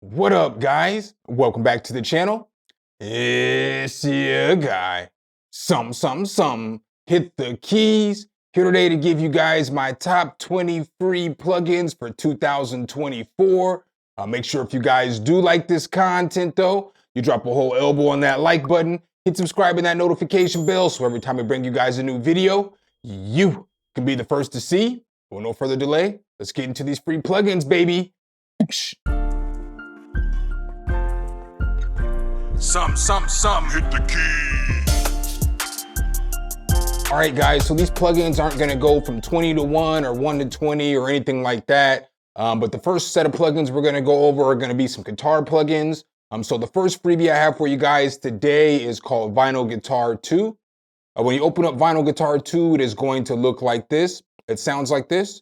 What up, guys? Welcome back to the channel. It's your guy, SumnSumnSumn. Hit the keys. Here today to give you guys my top 20 free plugins for 2024. Make sure if you guys do like this content though, you drop a whole elbow on that like button, hit subscribe and that notification bell so every time I bring you guys a new video, you can be the first to see. Well, no further delay, let's get into these free plugins, baby. SumnSumnSumn, hit the key. All right, guys, so these plugins aren't gonna go from 20 to 1 or 1 to 20 or anything like that. But the first set of plugins we're gonna go over are gonna be some guitar plugins. So the first freebie I have for you guys today is called Vinyl Guitar 2. When you open up Vinyl Guitar 2, it is going to look like this. It sounds like this.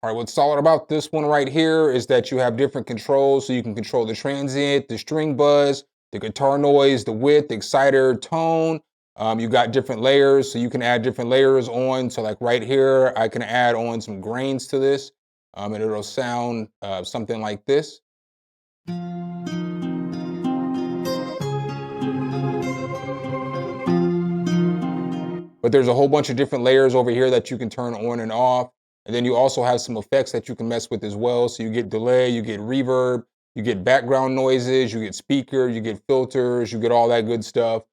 All right, what's solid about this one right here is that you have different controls, so you can control the transient, the string buzz, the guitar noise, the width, exciter, tone. You got different layers, so you can add different layers on. So like right here, I can add on some grains to this, and it'll sound something like this. But there's a whole bunch of different layers over here that you can turn on and off. And then you also have some effects that you can mess with as well. So you get delay, you get reverb, you get background noises, you get speakers, you get filters, you get all that good stuff.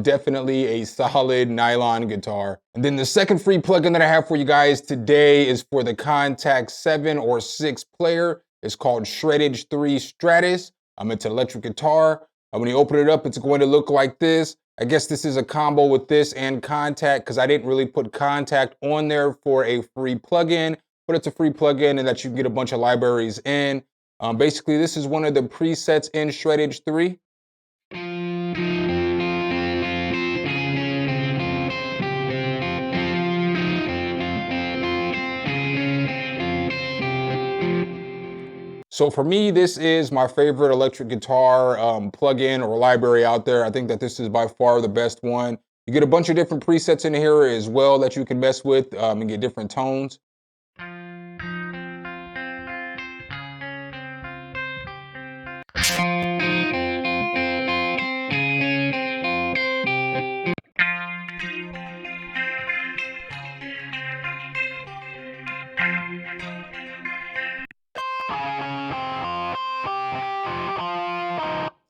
Definitely a solid nylon guitar. And then the second free plugin that I have for you guys today is for the Contact 7 or 6 player. It's called Shreddage 3 Stratus. It's an electric guitar. When you open it up, it's going to look like this. I guess this is a combo with this and Contact because I didn't really put Contact on there for a free plugin, but it's a free plugin and that you can get a bunch of libraries in. Basically, this is one of the presets in Shreddage 3. So for me, this is my favorite electric guitar plugin or library out there. I think that this is by far the best one. You get a bunch of different presets in here as well that you can mess with and get different tones.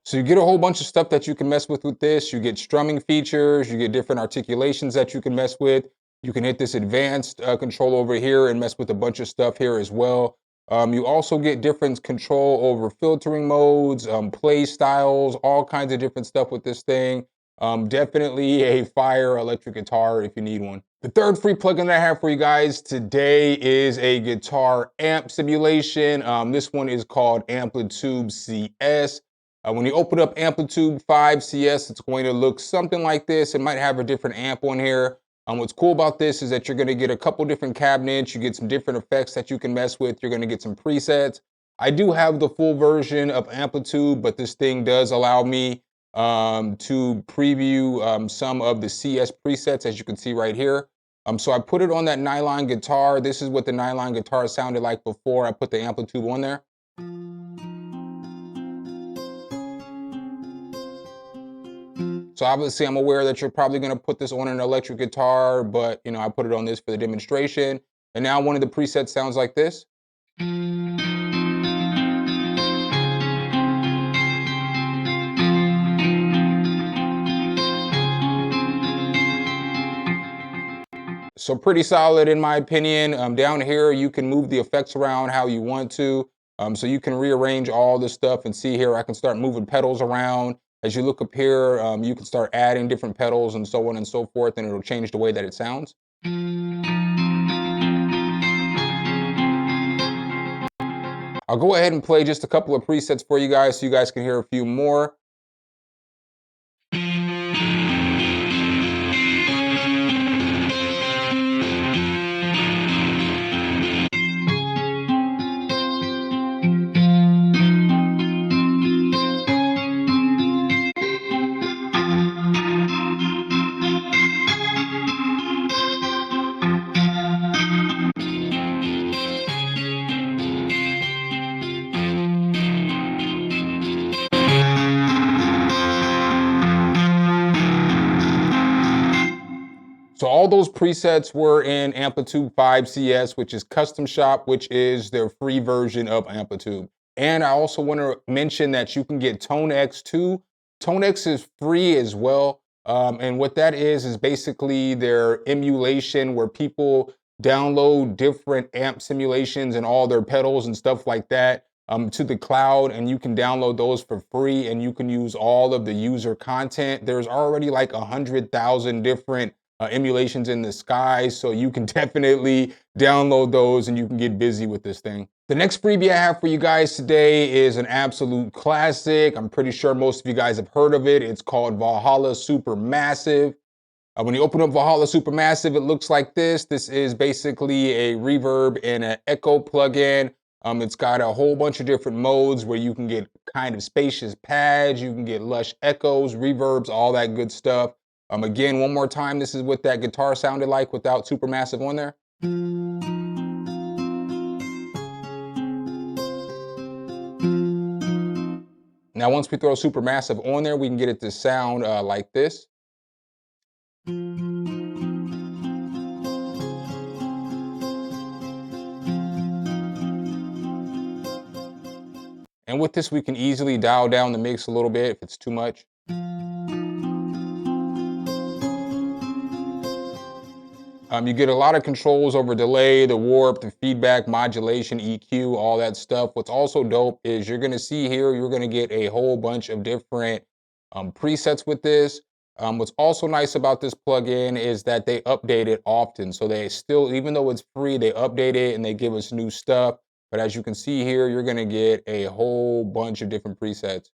So you get a whole bunch of stuff that you can mess with this. You get strumming features, you get different articulations that you can mess with. You can hit this advanced control over here and mess with a bunch of stuff here as well. You also get different control over filtering modes, play styles, all kinds of different stuff with this thing. Definitely a fire electric guitar if you need one. The third free plugin that I have for you guys today is a guitar amp simulation. This one is called Amplitube CS. When you open up Amplitube 5 CS, it's going to look something like this. It might have a different amp on here. What's cool about this is that you're going to get a couple different cabinets. You get some different effects that you can mess with. You're going to get some presets. I do have the full version of Amplitube, but this thing does allow me to preview some of the CS presets, as you can see right here. So I put it on that nylon guitar. This is what the nylon guitar sounded like before I put the Amplitube on there. So obviously I'm aware that you're probably gonna put this on an electric guitar, but I put it on this for the demonstration. And now one of the presets sounds like this. So pretty solid in my opinion. Down here, you can move the effects around how you want to. So you can rearrange all this stuff and see here, I can start moving pedals around. As you look up here, you can start adding different pedals and so on and so forth, and it'll change the way that it sounds. I'll go ahead and play just a couple of presets for you guys so you guys can hear a few more. So all those presets were in Amplitube 5 CS, which is custom shop, which is their free version of Amplitube. And I also want to mention that you can get Tone X too. Tone X is free as well. And what that is basically their emulation where people download different amp simulations and all their pedals and stuff like that to the cloud, and you can download those for free and you can use all of the user content. There's already like 100,000 different emulations in the sky, so you can definitely download those and you can get busy with this thing. The next freebie I have for you guys today is an absolute classic. I'm pretty sure most of you guys have heard of it. It's called Valhalla Supermassive. When you open up Valhalla Supermassive, it looks like this. This is basically a reverb and an echo plugin. It's got a whole bunch of different modes where you can get kind of spacious pads, you can get lush echoes, reverbs, all that good stuff. Again, one more time, this is what that guitar sounded like without Supermassive on there. Now, once we throw Supermassive on there, we can get it to sound like this. And with this, we can easily dial down the mix a little bit if it's too much. You get a lot of controls over delay, the warp, the feedback, modulation, EQ, all that stuff. What's also dope is you're gonna see here, you're gonna get a whole bunch of different presets with this. What's also nice about this plugin is that they update it often. So they still, even though it's free, they update it and they give us new stuff. But as you can see here, you're gonna get a whole bunch of different presets.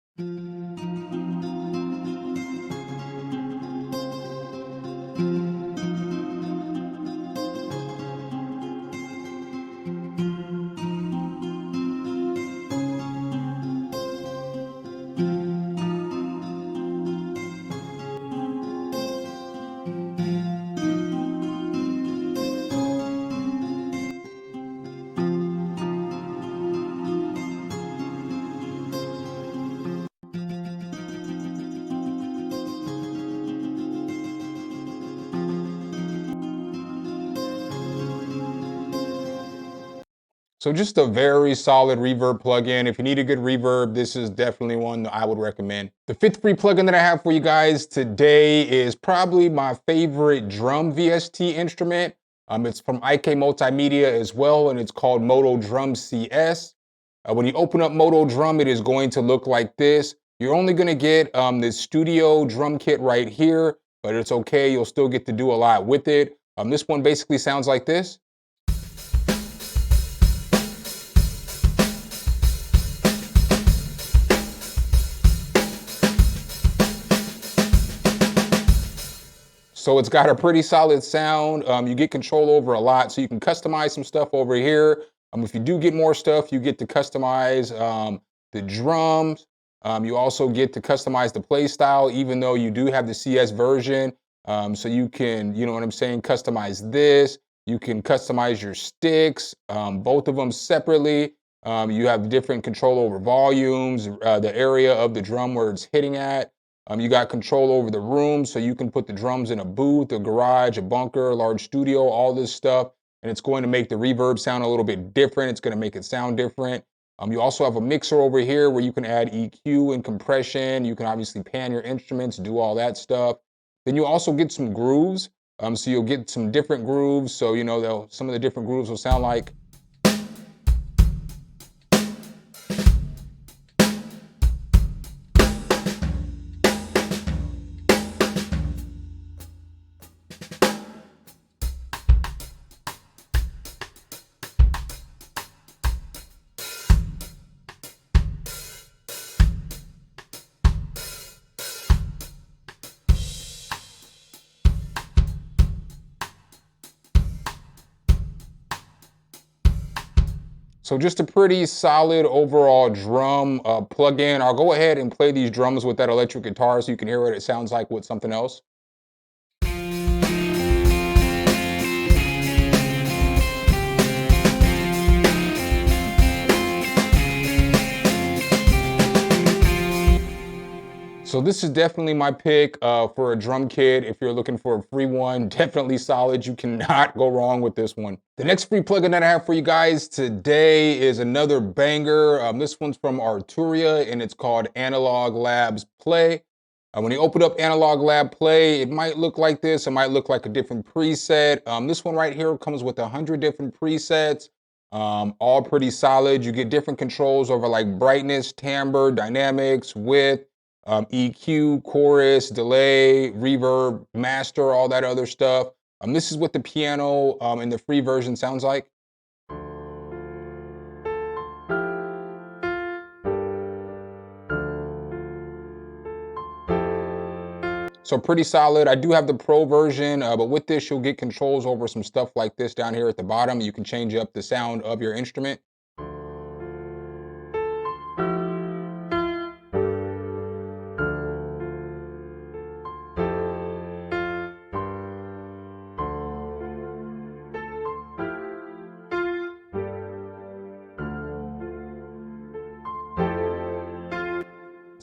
So just a very solid reverb plugin. If you need a good reverb, this is definitely one that I would recommend. The fifth free plugin that I have for you guys today is probably my favorite drum VST instrument. It's from IK Multimedia as well, and it's called Modo Drum CS. When you open up Modo Drum, it is going to look like this. You're only gonna get this studio drum kit right here, but it's okay, you'll still get to do a lot with it. This one basically sounds like this. So it's got a pretty solid sound. You get control over a lot, so you can customize some stuff over here. If you do get more stuff, you get to customize the drums. You also get to customize the play style, even though you do have the CS version. So you can, you know what I'm saying, customize this. You can customize your sticks, both of them separately. You have different control over volumes, the area of the drum where it's hitting at. You got control over the room, so you can put the drums in a booth, a garage, a bunker, a large studio, all this stuff, and it's going to make the reverb sound a little bit different. It's going to make it sound different. You also have a mixer over here where you can add EQ and compression. You can obviously pan your instruments, do all that stuff. Then you also get some grooves. So you'll get some different grooves. So, you know, some of the different grooves will sound like. So just a pretty solid overall drum plugin. I'll go ahead and play these drums with that electric guitar so you can hear what it sounds like with something else. So this is definitely my pick for a drum kit. If you're looking for a free one, definitely solid. You cannot go wrong with this one. The next free plugin that I have for you guys today is another banger. This one's from Arturia and it's called Analog Labs Play. When you open up Analog Lab Play, it might look like this. It might look like a different preset. This one right here comes with 100 different presets, all pretty solid. You get different controls over like brightness, timbre, dynamics, width, EQ, chorus, delay, reverb, master, all that other stuff. This is what the piano in the free version sounds like. So pretty solid. I do have the pro version, but with this, you'll get controls over some stuff like this down here at the bottom. You can change up the sound of your instrument.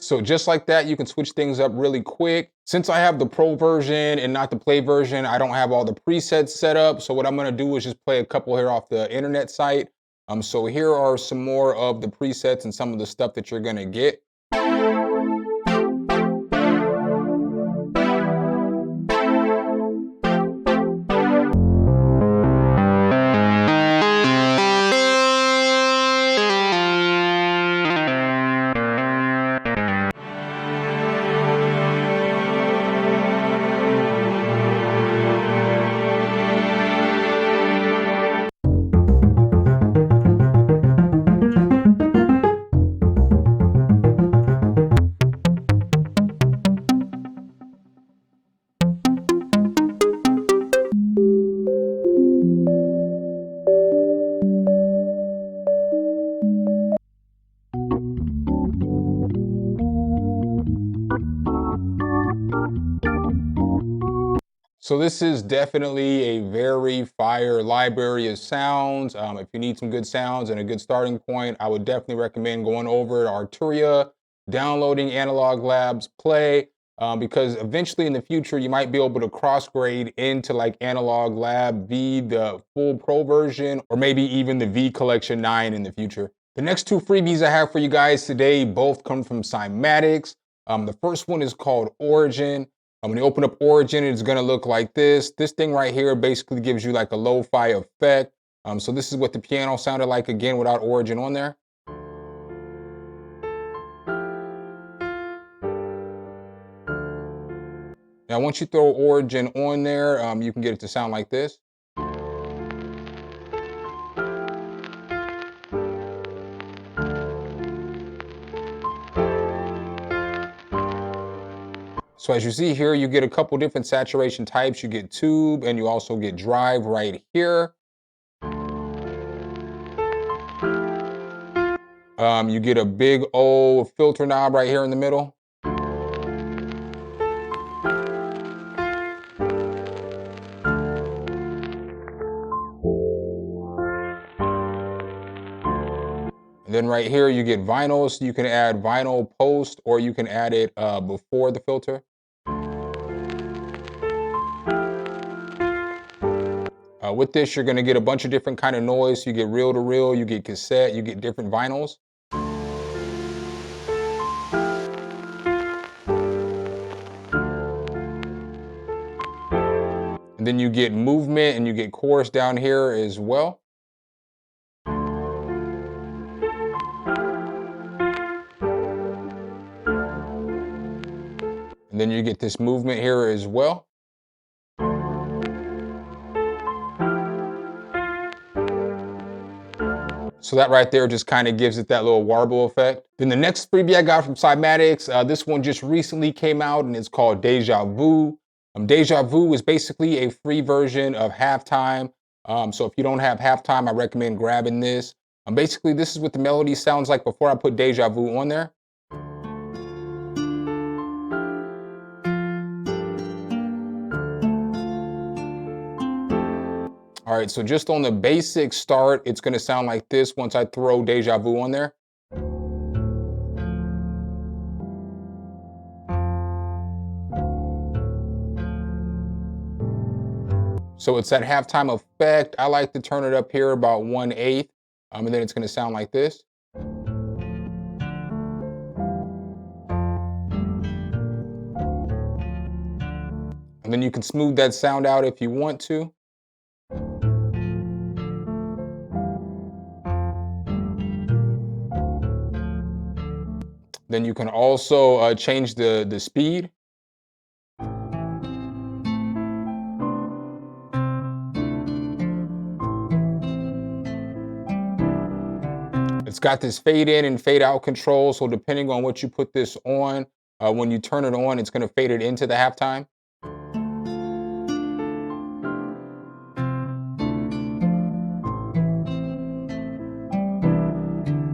So just like that, you can switch things up really quick. Since I have the pro version and not the play version, I don't have all the presets set up. So what I'm gonna do is just play a couple here off the internet site. So here are some more of the presets and some of the stuff that you're gonna get. So this is definitely a very fire library of sounds. If you need some good sounds and a good starting point, I would definitely recommend going over to Arturia, downloading Analog Labs Play, because eventually in the future, you might be able to cross grade into like Analog Lab V, the full pro version, or maybe even the V Collection 9 in the future. The next two freebies I have for you guys today, both come from Cymatics. The first one is called Origin. When you open up Origin, it's gonna look like this. This thing right here basically gives you like a lo-fi effect. So this is what the piano sounded like again without Origin on there. Now once you throw Origin on there, you can get it to sound like this. So as you see here, you get a couple different saturation types. You get tube and you also get drive right here. You get a big old filter knob right here in the middle. And then right here, you get vinyl. So you can add vinyl post or you can add it before the filter. With this, you're gonna get a bunch of different kind of noise. You get reel to reel, you get cassette, you get different vinyls. And then you get movement and you get chorus down here as well. And then you get this movement here as well. So that right there just kind of gives it that little warble effect. Then the next freebie I got from Cymatics, this one just recently came out and it's called Deja Vu. Deja Vu is basically a free version of Halftime. So if you don't have Halftime, I recommend grabbing this. Basically, this is what the melody sounds like before I put Deja Vu on there. All right, so just on the basic start, it's gonna sound like this once I throw Deja Vu on there. So it's that halftime effect. I like to turn it up here about 1/8, and then it's gonna sound like this. And then you can smooth that sound out if you want to. Then you can also change the speed. It's got this fade in and fade out control. So depending on what you put this on, when you turn it on, it's gonna fade it into the halftime.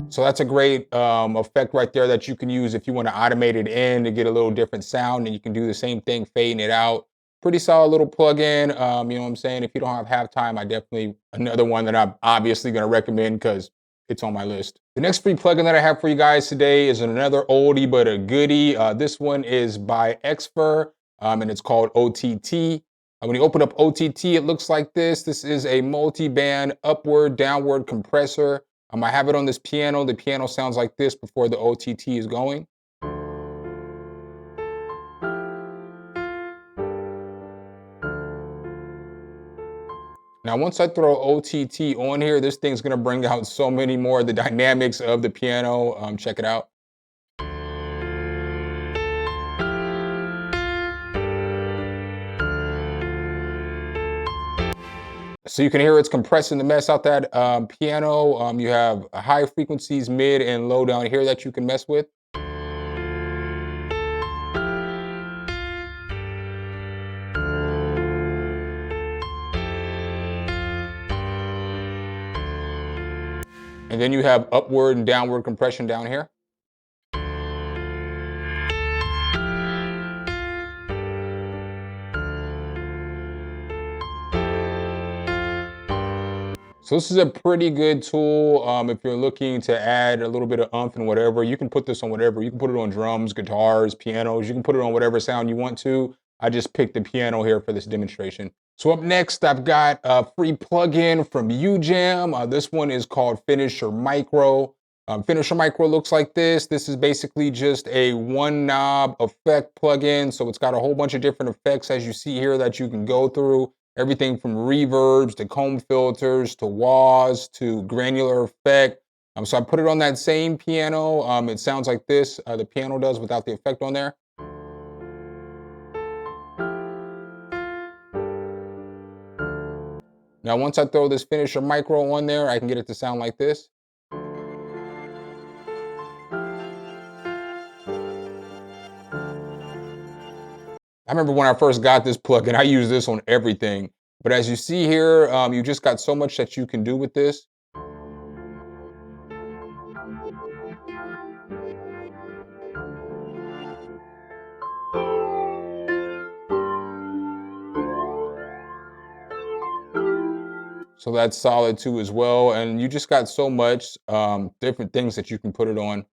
So that's a great effect right there that you can use if you want to automate it in to get a little different sound, and you can do the same thing, fading it out. Pretty solid little plugin. You know what I'm saying? If you don't have halftime, I definitely, another one that I'm obviously going to recommend because it's on my list. The next free plugin that I have for you guys today is another oldie but a goodie. This one is by Xfer, and it's called OTT. When you open up OTT, it looks like this. This is a multi-band upward, downward compressor. I have it on this piano. The piano sounds like this before the OTT is going. Now, once I throw OTT on here, this thing's gonna bring out so many more of the dynamics of the piano. Check it out. So you can hear it's compressing the mess out that piano. You have high frequencies, mid and low down here that you can mess with. And then you have upward and downward compression down here. So this is a pretty good tool if you're looking to add a little bit of oomph and whatever. You can put this on whatever. You can put it on drums, guitars, pianos. You can put it on whatever sound you want to. I just picked the piano here for this demonstration. So up next, I've got a free plugin from UJam. This one is called Finisher Micro. Finisher Micro looks like this. This is basically just a one knob effect plugin. So it's got a whole bunch of different effects as you see here that you can go through. Everything from reverbs to comb filters to wahs to granular effect. So I put it on that same piano. It sounds like this, the piano does without the effect on there. Now, once I throw this Finisher Micro on there, I can get it to sound like this. I remember when I first got this plugin, I used this on everything. But as you see here, you just got so much that you can do with this. So that's solid too as well. And you just got so much different things that you can put it on.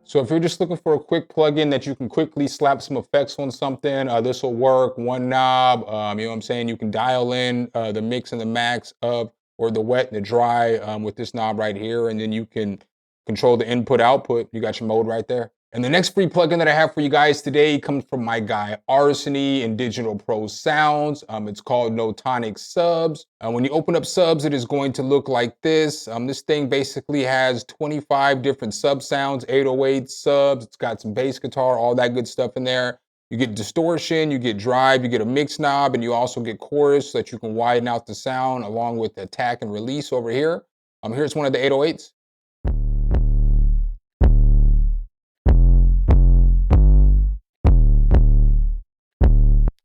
So if you're just looking for a quick plugin that you can quickly slap some effects on something, this will work. One knob, you know what I'm saying? You can dial in the mix and the max of, or the wet and the dry with this knob right here. And then you can control the input output. You got your mode right there. And the next free plugin that I have for you guys today comes from my guy Arsony in Digital Pro Sounds. It's called No Tonic Subs. When you open up subs, it is going to look like this. This thing basically has 25 different sub sounds, 808 subs. It's got some bass guitar, all that good stuff in there. You get distortion, you get drive, you get a mix knob, and you also get chorus so that you can widen out the sound along with attack and release over here. Here's one of the 808s.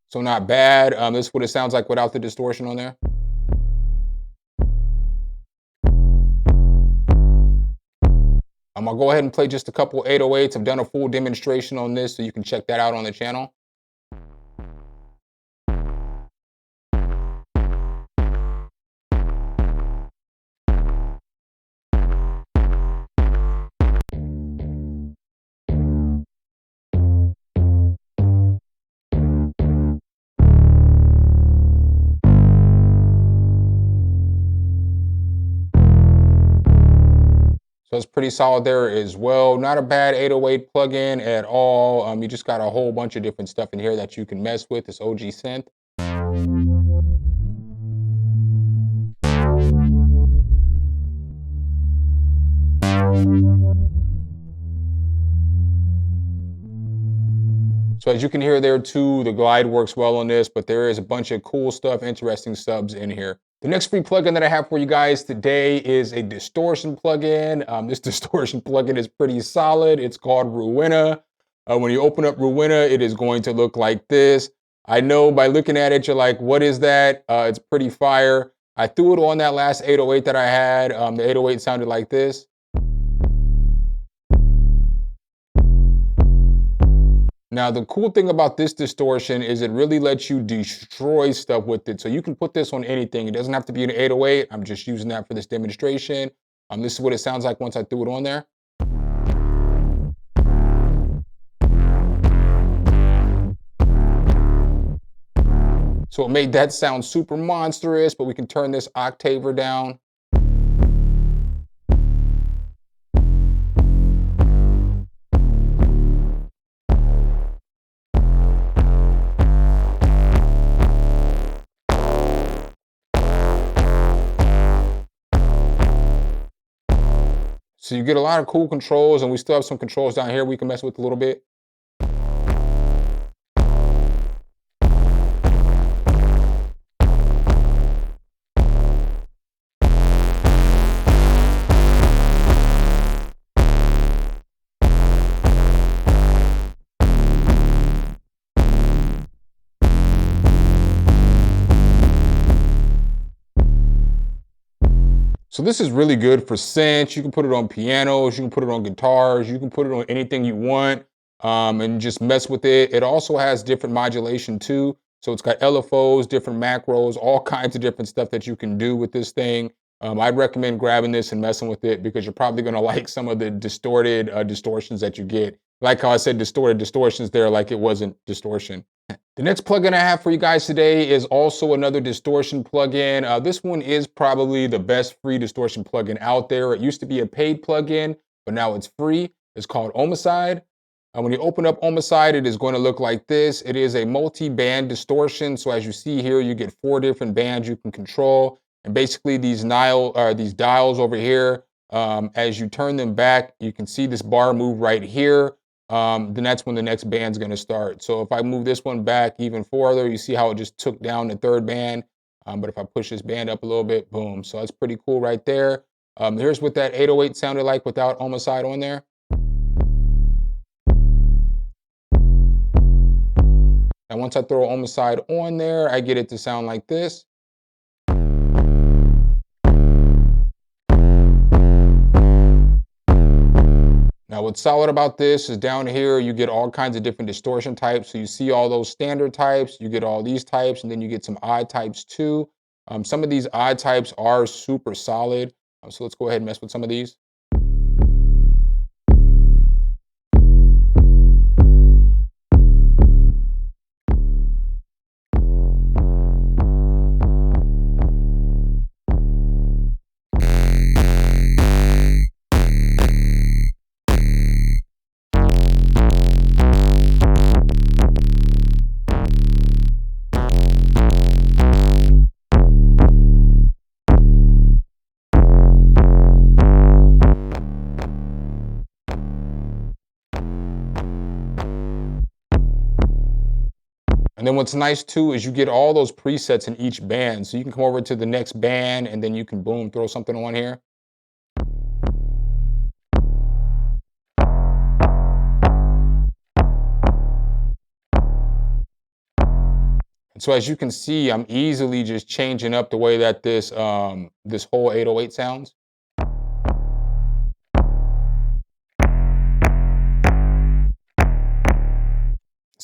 So not bad. This is what it sounds like without the distortion on there. I'll go ahead and play just a couple 808s. I've done a full demonstration on this, so you can check that out on the channel. So it's pretty solid there as well. Not a bad 808 plugin at all. You just got a whole bunch of different stuff in here that you can mess with. This OG synth. So as you can hear there too, the glide works well on this, but there is a bunch of cool stuff, interesting subs in here. The next free plugin that I have for you guys today is a distortion plugin. This distortion plugin is pretty solid. It's called Ruina. When you open up Ruina, it is going to look like this. I know by looking at it, you're like, what is that? It's pretty fire. I threw it on that last 808 that I had. The 808 sounded like this. Now, the cool thing about this distortion is it really lets you destroy stuff with it. So you can put this on anything. It doesn't have to be an 808. I'm just using that for this demonstration. This is what it sounds like once I threw it on there. So it made that sound super monstrous, but we can turn this octaver down. So you get a lot of cool controls, and we still have some controls down here we can mess with a little bit. So this is really good for synths. You can put it on pianos, you can put it on guitars, you can put it on anything you want, and just mess with it. It also has different modulation too. So it's got LFOs, different macros, all kinds of different stuff that you can do with this thing. I'd recommend grabbing this and messing with it because you're probably gonna like some of the distorted distortions that you get. Like how I said distorted distortions there, like it wasn't distortion. The next plugin I have for you guys today is also another distortion plugin. This one is probably the best free distortion plugin out there. It used to be a paid plugin, but now it's free. It's called Ohmicide. When you open up Ohmicide, it is going to look like this. It is a multi-band distortion. So as you see here, you get 4 different bands you can control. And basically these dials over here, as you turn them back, you can see this bar move right here. Then that's when the next band's going to start. So if I move this one back even further, you see how it just took down the 3rd band. But if I push this band up a little bit, boom. So that's pretty cool right there. Here's what that 808 sounded like without Ohmicide on there. And once I throw Ohmicide on there, I get it to sound like this. Now what's solid about this is down here, you get all kinds of different distortion types. So you see all those standard types, you get all these types, and then you get some odd types too. Some of these odd types are super solid. So let's go ahead and mess with some of these. And then what's nice too is you get all those presets in each band. So you can come over to the next band and then you can boom, throw something on here. And so as you can see, I'm easily just changing up the way that this whole 808 sounds.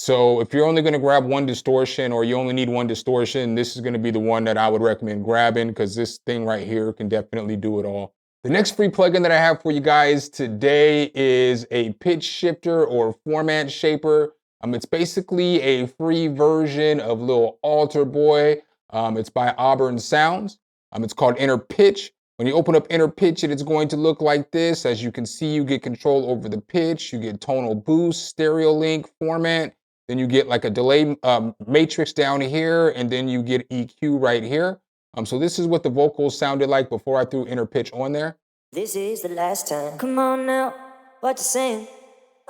So if you're only going to grab one distortion or you only need one distortion, this is going to be the one that I would recommend grabbing because this thing right here can definitely do it all. The next free plugin that I have for you guys today is a pitch shifter or format shaper. It's basically a free version of Lil Alter Boy. It's by Auburn Sounds. It's called Inner Pitch. When you open up Inner Pitch, it's going to look like this. As you can see, you get control over the pitch, you get tonal boost, stereo link, format. Then you get like a delay matrix down here, and then you get EQ right here. So this is what the vocals sounded like before I threw Inner Pitch on there. This is the last time. Come on now, what you saying?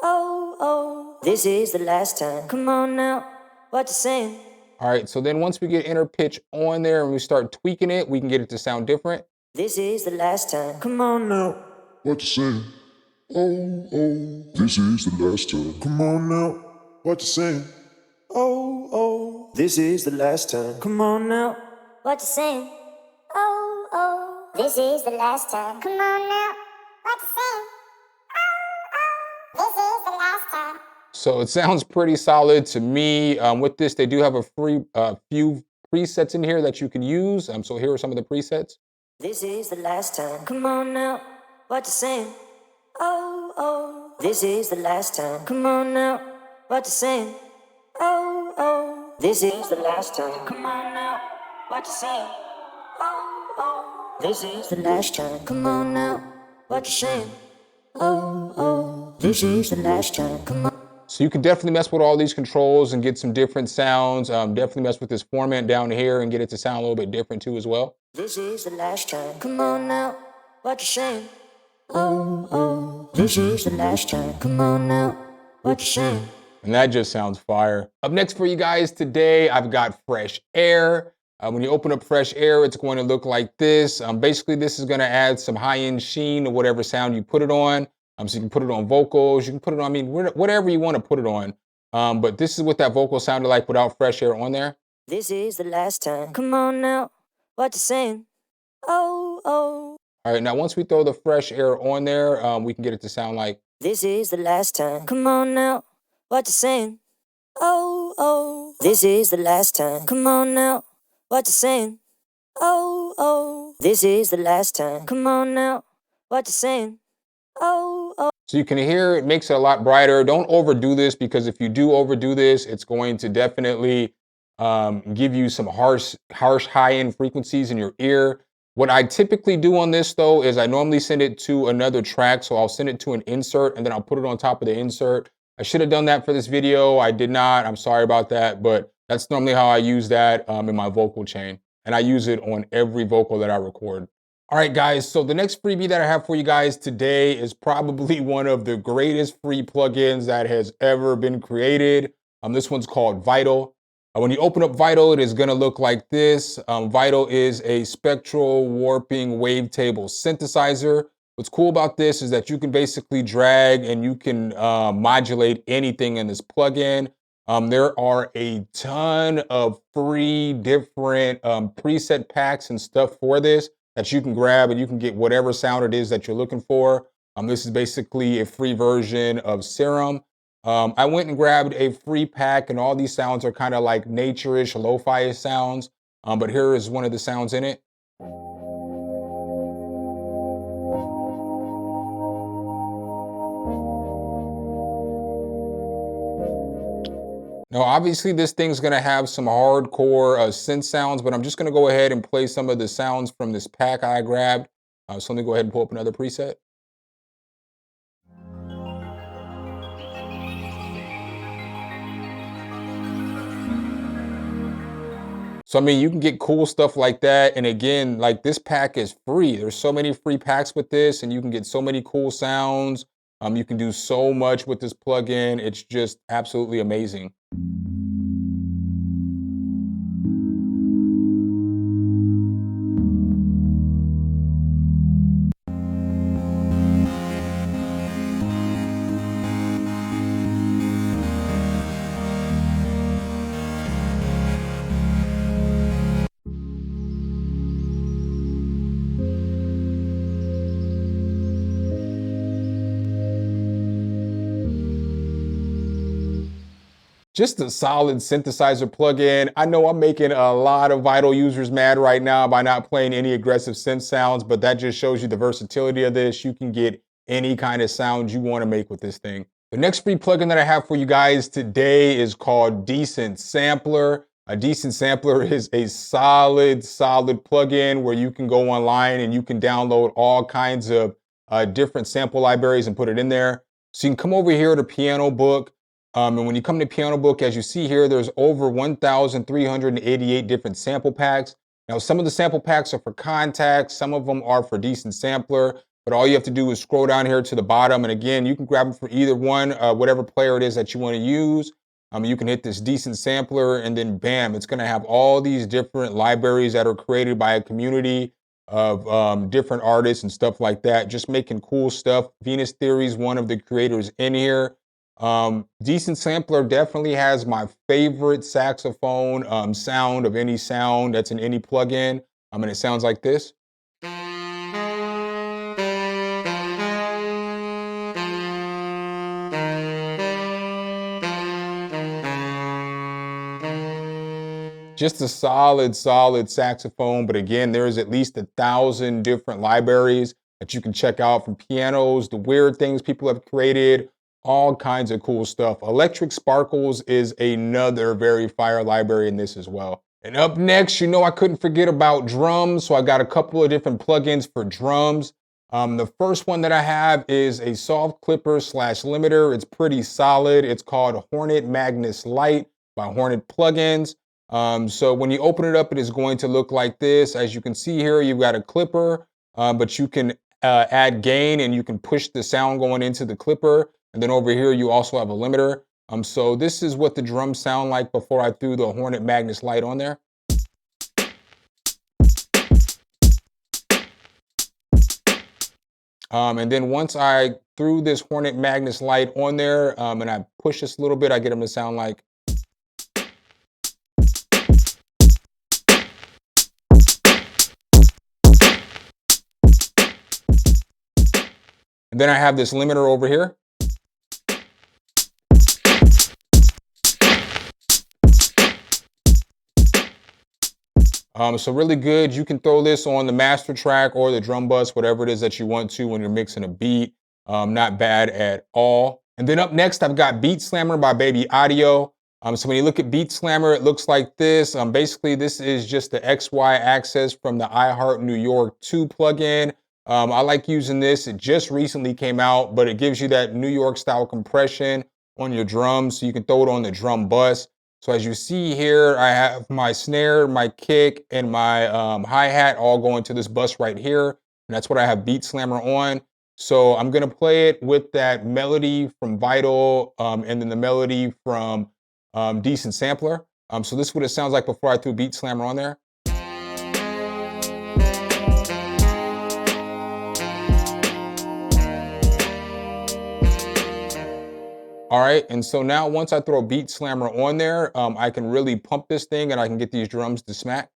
Oh, oh. This is the last time. Come on now, what you saying? All right, so then once we get Inner Pitch on there and we start tweaking it, we can get it to sound different. This is the last time. Come on now, What you saying? Oh, oh. This is the last time. Come on now. What you saying? Oh, oh. this is the last time. Come on now, What you saying? Oh, oh. This is the last time. Come on now. What you saying? Oh, oh. This is the last time. So it sounds pretty solid to me. With this, they do have a few presets in here that you can use. So here are some of the presets. this is the last time. Come on now, what you saying? Oh, oh. This is the last time. Come on now, what you saying? Oh, oh. This is the last time. Come on now, what you saying? Oh, oh. This is the last time. Come on now, what you saying? Oh, oh. This is the last time. Come on. So you can definitely mess with all these controls and get some different sounds. Definitely mess with this format down here and get it to sound a little bit different too as well. This is the last time. Come on now, what you saying? Oh, oh. This is the last time. Come on now, what you saying? And that just sounds fire. Up next for you guys today, I've got Fresh Air. When you open up Fresh Air, it's going to look like this. Basically, this is going to add some high-end sheen to whatever sound you put it on. So you can put it on vocals, you can put it on, I mean, whatever you want to put it on. But this is what that vocal sounded like without Fresh Air on there. This is the last time. Come on now, what you saying? Oh, oh. All right, now once we throw the Fresh Air on there, we can get it to sound like. This is the last time. Come on now, what you saying? Oh, oh. This is the last time. Come on now, what you saying? Oh, oh. This is the last time. Come on now, what you saying? Oh, oh. So you can hear it makes it a lot brighter. Don't overdo this because if you do overdo this, it's going to definitely give you some harsh high-end frequencies in your ear. What I typically do on this though is I normally send it to another track. So I'll send it to an insert and then I'll put it on top of the insert. I should have done that for this video. I did not. I'm sorry about that, but that's normally how I use that in my vocal chain. And I use it on every vocal that I record. All right, guys, so the next freebie that I have for you guys today is probably one of the greatest free plugins that has ever been created. This one's called Vital. When you open up Vital, it is gonna look like this. Vital is a spectral warping wavetable synthesizer. What's cool about this is that you can basically drag and you can modulate anything in this plugin. There are a ton of free different preset packs and stuff for this that you can grab and you can get whatever sound it is that you're looking for. This is basically a free version of Serum. I went and grabbed a free pack and all these sounds are kind of like nature-ish, lo-fi sounds. But here is one of the sounds in it. Now, obviously this thing's gonna have some hardcore synth sounds, but I'm just gonna go ahead and play some of the sounds from this pack I grabbed. So let me go ahead and pull up another preset. So, I mean, you can get cool stuff like that. And again, like this pack is free. There's so many free packs with this and you can get so many cool sounds. You can do so much with this plugin. It's just absolutely amazing. Just a solid synthesizer plugin. I know I'm making a lot of Vital users mad right now by not playing any aggressive synth sounds, but that just shows you the versatility of this. You can get any kind of sound you want to make with this thing. The next free plugin that I have for you guys today is called Decent Sampler. A Decent Sampler is a solid plugin where you can go online and you can download all kinds of different sample libraries and put it in there. So you can come over here to Piano Book. And when you come to Piano Book, as you see here, there's over 1,388 different sample packs. Now, some of the sample packs are for Contacts, some of them are for Decent Sampler, but all you have to do is scroll down here to the bottom. And again, you can grab them for either one, whatever player it is that you want to use. You can hit this Decent Sampler and then bam, it's going to have all these different libraries that are created by a community of different artists and stuff like that, just making cool stuff. Venus Theory is one of the creators in here. Decent Sampler definitely has my favorite saxophone sound of any sound that's in any plugin. And it sounds like this. Just a solid saxophone. But again, there's at least 1,000 different libraries that you can check out, from pianos, the weird things people have created, all kinds of cool stuff. Electric Sparkles is another very fire library in this as well. And up next, you know I couldn't forget about drums, so I got a couple of different plugins for drums. The first one that I have is a soft clipper / limiter. It's pretty solid. It's called Hornet Magnus Lite by Hornet Plugins. So when you open it up, it is going to look like this. As you can see here, you've got a clipper, but you can add gain and you can push the sound going into the clipper. And then over here, you also have a limiter. So this is what the drums sound like before I threw the Hornet Magnus Lite on there. And then once I threw this Hornet Magnus Lite on there and I push this a little bit, I get them to sound like. And then I have this limiter over here. So really good. You can throw this on the master track or the drum bus, whatever it is that you want to when you're mixing a beat. Not bad at all. And then up next, I've got Beatslammer by Baby Audio. So when you look at Beatslammer, it looks like this. Basically, this is just the XY axis from the iHeart New York 2 plugin. I like using this. It just recently came out, but it gives you that New York style compression on your drums, so you can throw it on the drum bus. So as you see here, I have my snare, my kick, and my hi-hat all going to this bus right here. And that's what I have Beatslammer on. So I'm gonna play it with that melody from Vital and then the melody from Decent Sampler. So this is what it sounds like before I threw Beatslammer on there. All right, and so now once I throw Beatslammer on there, I can really pump this thing and I can get these drums to smack.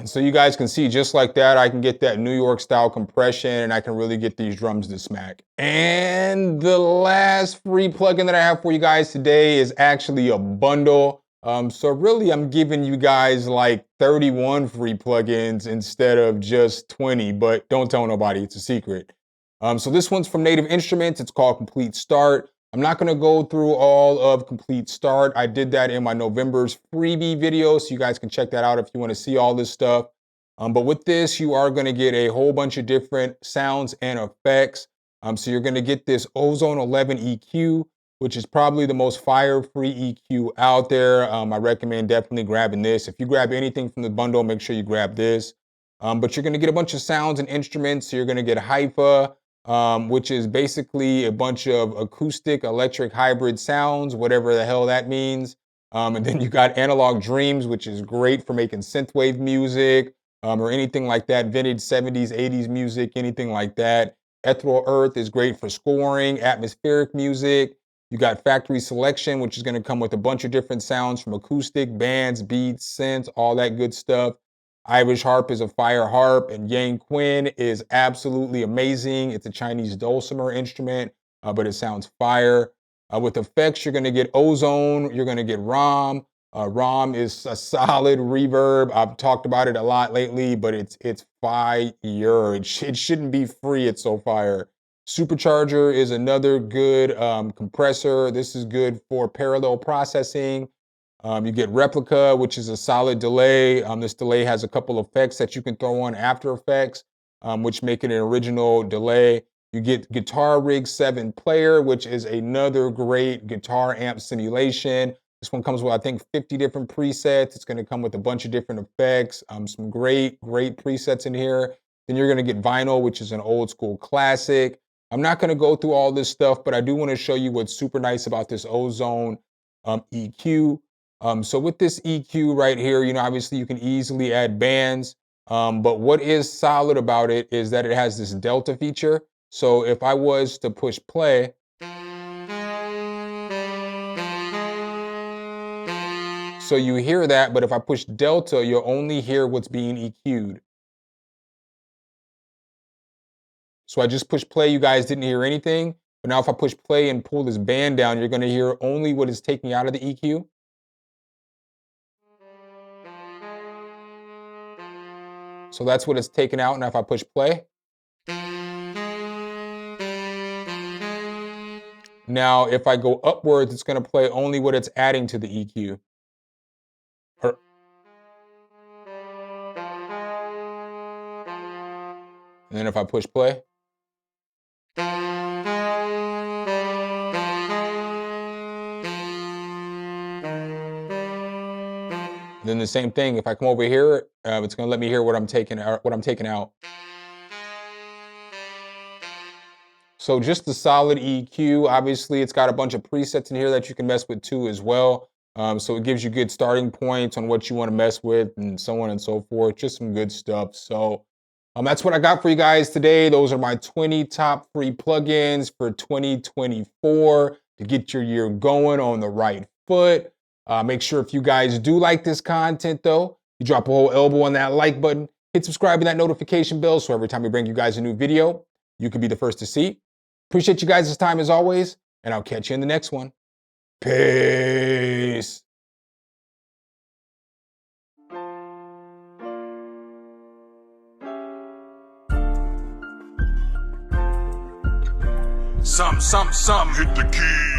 So you guys can see just like that, I can get that New York style compression and I can really get these drums to smack. And the last free plugin that I have for you guys today is actually a bundle. So really I'm giving you guys like 31 free plugins instead of just 20, but don't tell nobody, it's a secret. So this one's from Native Instruments. It's called Complete Start. I'm not gonna go through all of Complete Start. I did that in my November's freebie video, so you guys can check that out if you wanna see all this stuff. But with this, you are gonna get a whole bunch of different sounds and effects. So you're gonna get this Ozone 11 EQ, which is probably the most fire-free EQ out there. I recommend definitely grabbing this. If you grab anything from the bundle, make sure you grab this. But you're gonna get a bunch of sounds and instruments. So you're gonna get Hypha, which is basically a bunch of acoustic electric hybrid sounds, whatever the hell that means. And then you got Analog Dreams, which is great for making synthwave music or anything like that, vintage 70s, 80s music, anything like that. Ethereal Earth is great for scoring, atmospheric music. You got Factory Selection, which is going to come with a bunch of different sounds from acoustic, bands, beats, synths, all that good stuff. Irish Harp is a fire harp, and Yang Quinn is absolutely amazing. It's a Chinese dulcimer instrument, but it sounds fire. With effects, you're going to get Ozone, you're going to get ROM. ROM is a solid reverb. I've talked about it a lot lately, but it's fire. It shouldn't be free. It's so fire. Supercharger is another good compressor. This is good for parallel processing. You get Replica, which is a solid delay. This delay has a couple effects that you can throw on After Effects, which make it an original delay. You get Guitar Rig 7 Player, which is another great guitar amp simulation. This one comes with, I think, 50 different presets. It's going to come with a bunch of different effects, some great presets in here. Then you're going to get Vinyl, which is an old school classic. I'm not going to go through all this stuff, but I do want to show you what's super nice about this Ozone EQ. So with this EQ right here, you know, obviously you can easily add bands, but what is solid about it is that it has this delta feature. So if I was to push play, so you hear that, but if I push delta, you'll only hear what's being EQ'd. So I just pushed play, you guys didn't hear anything, but now if I push play and pull this band down, you're gonna hear only what is taking out of the EQ. So that's what it's taken out. Now if I push play. Now if I go upwards, it's going to play only what it's adding to the EQ. And then if I push play. Then the same thing, if I come over here, it's going to let me hear what I'm taking out. So just the solid EQ. Obviously, it's got a bunch of presets in here that you can mess with too as well. So it gives you good starting points on what you want to mess with and so on and so forth. Just some good stuff. So that's what I got for you guys today. Those are my 20 top free plugins for 2024 to get your year going on the right foot. Make sure if you guys do like this content though, you drop a whole elbow on that like button, hit subscribe and that notification bell so every time we bring you guys a new video, you can be the first to see. Appreciate you guys' time as always, and I'll catch you in the next one. Peace. Some, hit the key.